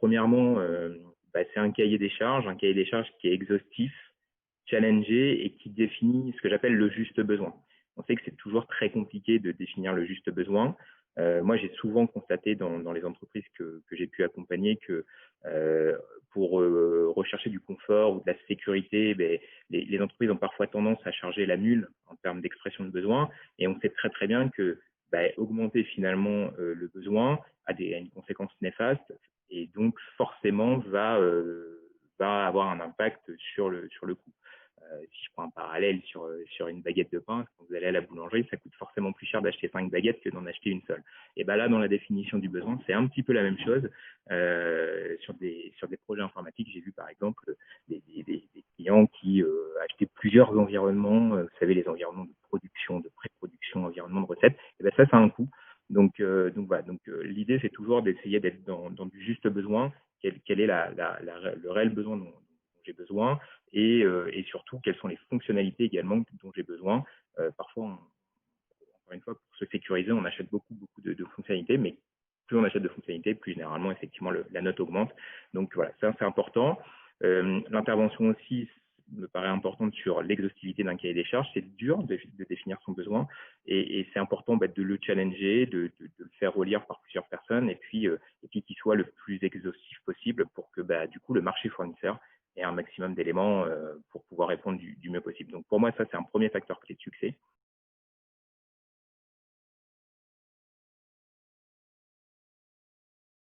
premièrement, c'est un cahier des charges qui est exhaustif, challengé et qui définit ce que j'appelle le juste besoin. On sait que c'est toujours très compliqué de définir le juste besoin. Moi, j'ai souvent constaté dans les entreprises que j'ai pu accompagner que euh, pour rechercher du confort ou de la sécurité, les entreprises ont parfois tendance à charger la mule en termes d'expression de besoin. Et on sait très très bien que augmenter finalement le besoin a une conséquence néfaste et donc forcément va avoir un impact sur le coût. Si je prends un parallèle sur une baguette de pain, quand vous allez à la boulangerie, ça coûte forcément plus cher d'acheter 5 baguettes que d'en acheter une seule. Et là, dans la définition du besoin, c'est un petit peu la même chose. Sur des projets informatiques, j'ai vu par exemple des clients qui achetaient plusieurs environnements, vous savez, les environnements de production, de pré-production, environnements de recettes. Et ça a un coût. Donc voilà. L'idée, c'est toujours d'essayer d'être dans du juste besoin. Quel est le réel besoin dont j'ai besoin et surtout quelles sont les fonctionnalités également dont j'ai besoin. Parfois, encore une fois, pour se sécuriser, on achète beaucoup de fonctionnalités, mais plus on achète de fonctionnalités, plus généralement, effectivement, la note augmente. Donc voilà, ça c'est important. L'intervention aussi me paraît importante sur l'exhaustivité d'un cahier des charges. C'est dur de définir son besoin et c'est important de le challenger, de le faire relire par plusieurs personnes et puis qu'il soit le plus exhaustif possible pour que du coup le marché fournisseur ait un maximum d'éléments pour pouvoir répondre du mieux possible. Donc pour moi, ça c'est un premier facteur clé de succès.